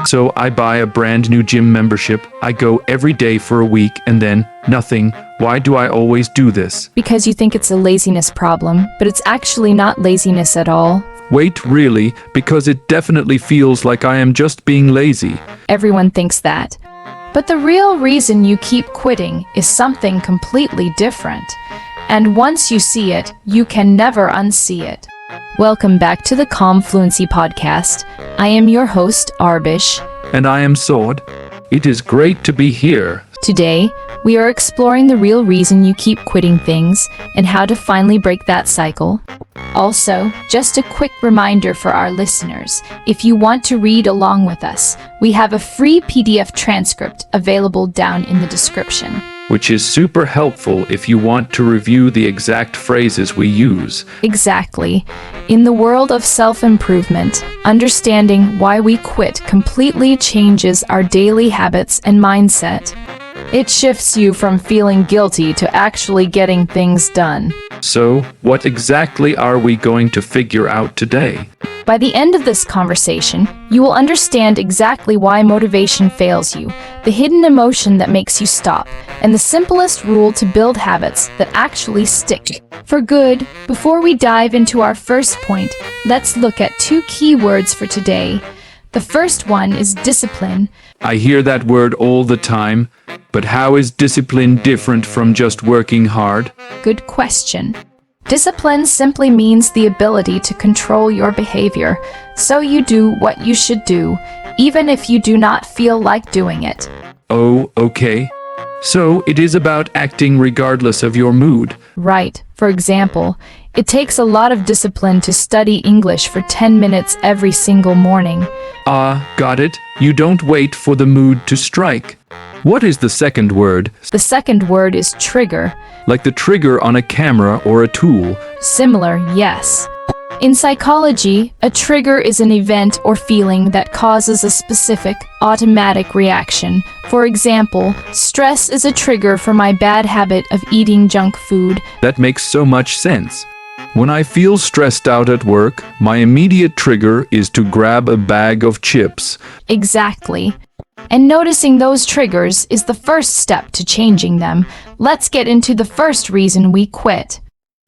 So I buy a brand new gym membership. I go every day for a week and then nothing. Why do I always do this? Because you think it's a laziness problem, but it's actually not laziness at all. Wait, really? Because it definitely feels like I am just being lazy. Everyone thinks that. But the real reason you keep quitting is something completely different. And once you see it, you can never unsee it. Welcome back to the Calm Fluency podcast. I am your host, Arbish. And I am Sword. It is great to be here. Today, we are exploring the real reason you keep quitting things and how to finally break that cycle. Also, just a quick reminder for our listeners, if you want to read along with us, we have a free PDF transcript available down in the description. Which is super helpful if you want to review the exact phrases we use. Exactly. In the world of self-improvement, understanding why we quit completely changes our daily habits and mindset. It shifts you from feeling guilty to actually getting things done. So, what exactly are we going to figure out today? By the end of this conversation, you will understand exactly why motivation fails you, the hidden emotion that makes you stop, and the simplest rule to build habits that actually stick. For good, before we dive into our first point, let's look at two key words for today. The first one is discipline. I hear that word all the time, but how is discipline different from just working hard? Good question. Discipline simply means the ability to control your behavior, so you do what you should do, even if you do not feel like doing it. Oh, okay. So it is about acting regardless of your mood. Right. For example, it takes a lot of discipline to study English for 10 minutes every single morning. Got it. You don't wait for the mood to strike. What is the second word? The second word is trigger. Like the trigger on a camera or a tool. Similar, yes. In psychology, a trigger is an event or feeling that causes a specific, automatic reaction. For example, stress is a trigger for my bad habit of eating junk food. That makes so much sense. When I feel stressed out at work, my immediate trigger is to grab a bag of chips. Exactly. And noticing those triggers is the first step to changing them. Let's get into the first reason we quit.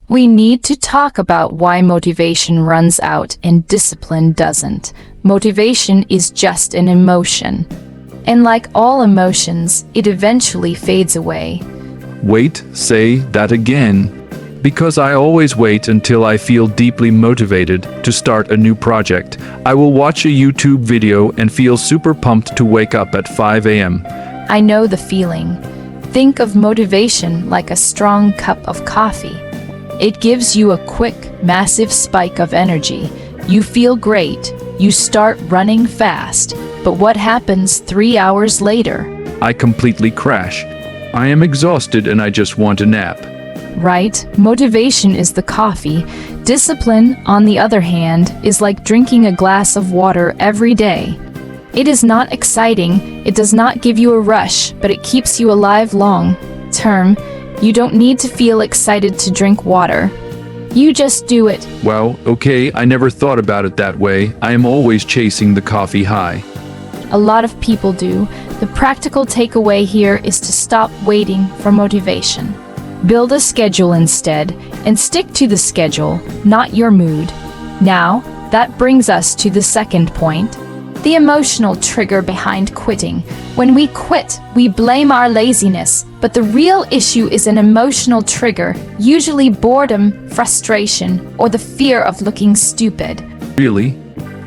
We need to talk about why motivation runs out and discipline doesn't. Motivation is just an emotion. And like all emotions, it eventually fades away. Wait, say that again. Because I always wait until I feel deeply motivated to start a new project. I will watch a YouTube video and feel super pumped to wake up at 5 a.m. I know the feeling. Think of motivation like a strong cup of coffee. It gives you a quick, massive spike of energy. You feel great. You start running fast. But what happens 3 hours later? I completely crash. I am exhausted and I just want a nap. Right? Motivation is the coffee. Discipline, on the other hand, is like drinking a glass of water every day. It is not exciting, it does not give you a rush, but it keeps you alive long term. You don't need to feel excited to drink water. You just do it. Well, okay, I never thought about it that way. I am always chasing the coffee high. A lot of people do. The practical takeaway here is to stop waiting for motivation. Build a schedule instead, and stick to the schedule, not your mood. Now, that brings us to the second point. The emotional trigger behind quitting. When we quit, we blame our laziness, but the real issue is an emotional trigger, usually boredom, frustration, or the fear of looking stupid. Really?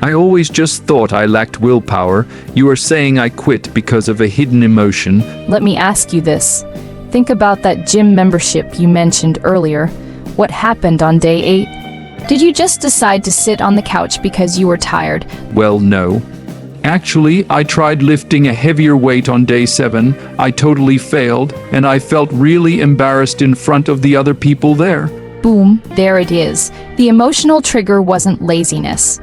I always just thought I lacked willpower. You are saying I quit because of a hidden emotion. Let me ask you this. Think about that gym membership you mentioned earlier. What happened on day 8? Did you just decide to sit on the couch because you were tired? Well, no. Actually, I tried lifting a heavier weight on day 7. I totally failed, and I felt really embarrassed in front of the other people there. Boom, there it is. The emotional trigger wasn't laziness.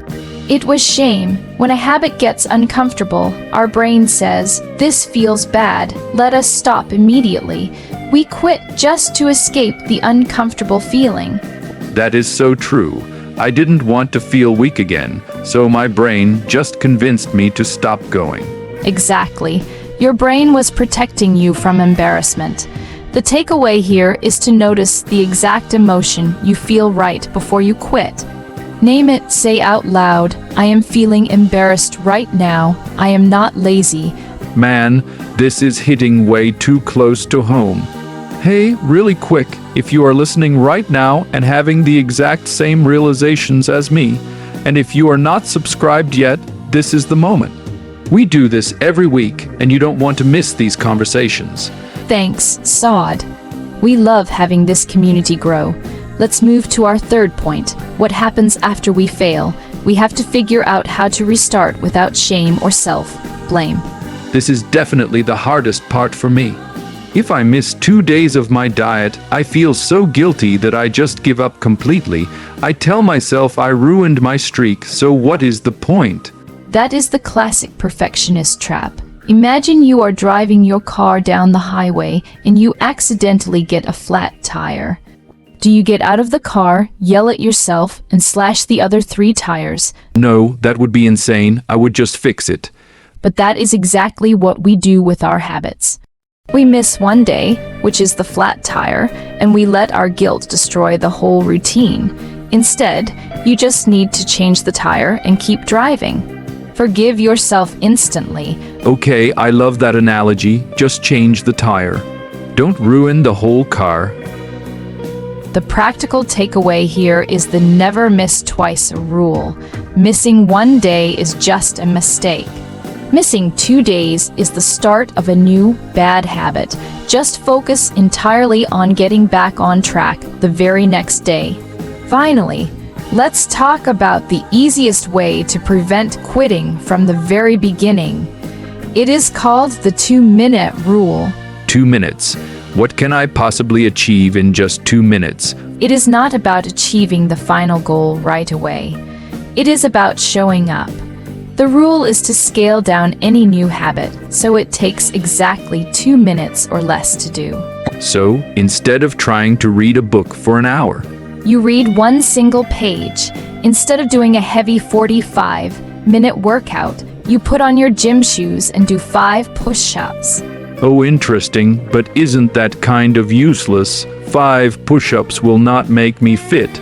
It was shame. When a habit gets uncomfortable, our brain says, "This feels bad, let us stop immediately." We quit just to escape the uncomfortable feeling. That is so true. I didn't want to feel weak again, so my brain just convinced me to stop going. Exactly. Your brain was protecting you from embarrassment. The takeaway here is to notice the exact emotion you feel right before you quit. Name it, say out loud, I am feeling embarrassed right now. I am not lazy. Man, this is hitting way too close to home. Hey, really quick, if you are listening right now and having the exact same realizations as me, and if you are not subscribed yet, this is the moment. We do this every week, and you don't want to miss these conversations. Thanks, Sod. We love having this community grow. Let's move to our third point. What happens after we fail? We have to figure out how to restart without shame or self-blame. This is definitely the hardest part for me. If I miss 2 days of my diet, I feel so guilty that I just give up completely. I tell myself I ruined my streak, so what is the point? That is the classic perfectionist trap. Imagine you are driving your car down the highway and you accidentally get a flat tire. Do you get out of the car, yell at yourself, and slash the other 3 tires? No, that would be insane. I would just fix it. But that is exactly what we do with our habits. We miss one day, which is the flat tire, and we let our guilt destroy the whole routine. Instead, you just need to change the tire and keep driving. Forgive yourself instantly. Okay, I love that analogy. Just change the tire. Don't ruin the whole car. The practical takeaway here is the never miss twice rule. Missing one day is just a mistake. Missing 2 days is the start of a new bad habit. Just focus entirely on getting back on track the very next day. Finally, let's talk about the easiest way to prevent quitting from the very beginning. It is called the 2-minute rule. 2 minutes. What can I possibly achieve in just 2 minutes? It is not about achieving the final goal right away. It is about showing up. The rule is to scale down any new habit, so it takes exactly 2 minutes or less to do. So, instead of trying to read a book for an hour, You read one single page. Instead of doing a heavy 45-minute workout, you put on your gym shoes and do 5 push-ups. oh interesting, but isn't that kind of useless? 5 push-ups will not make me fit.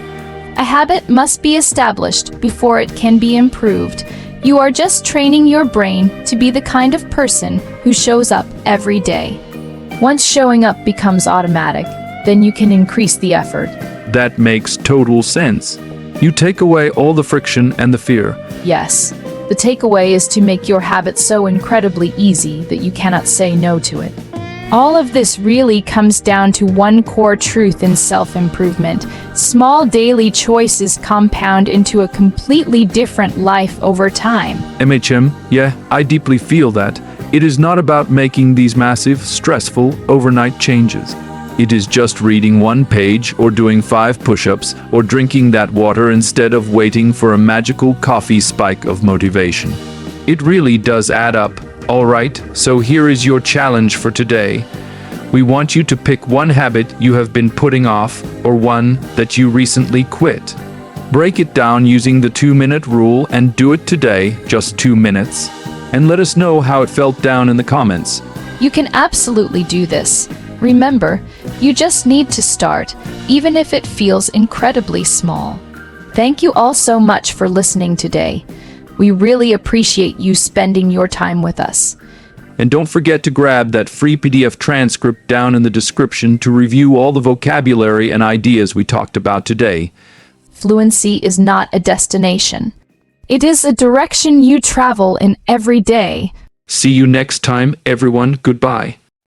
A habit must be established before it can be improved. You are just training your brain to be the kind of person who shows up every day. Once showing up becomes automatic, then you can increase the effort. That makes total sense. You take away all the friction and the fear. Yes, the takeaway is to make your habit so incredibly easy that you cannot say no to it. All of this really comes down to one core truth in self-improvement. Small daily choices compound into a completely different life over time. MHM, yeah, I deeply feel that. It is not about making these massive, stressful, overnight changes. It is just reading 1 page or doing 5 push-ups or drinking that water instead of waiting for a magical coffee spike of motivation. It really does add up. All right, so here is your challenge for today. We want you to pick one habit you have been putting off or one that you recently quit. Break it down using the 2-minute rule and do it today, just 2 minutes. And let us know how it felt down in the comments. You can absolutely do this. Remember, you just need to start, even if it feels incredibly small. Thank you all so much for listening today. We really appreciate you spending your time with us. And don't forget to grab that free PDF transcript down in the description to review all the vocabulary and ideas we talked about today. Fluency is not a destination. It is a direction you travel in every day. See you next time, everyone. Goodbye.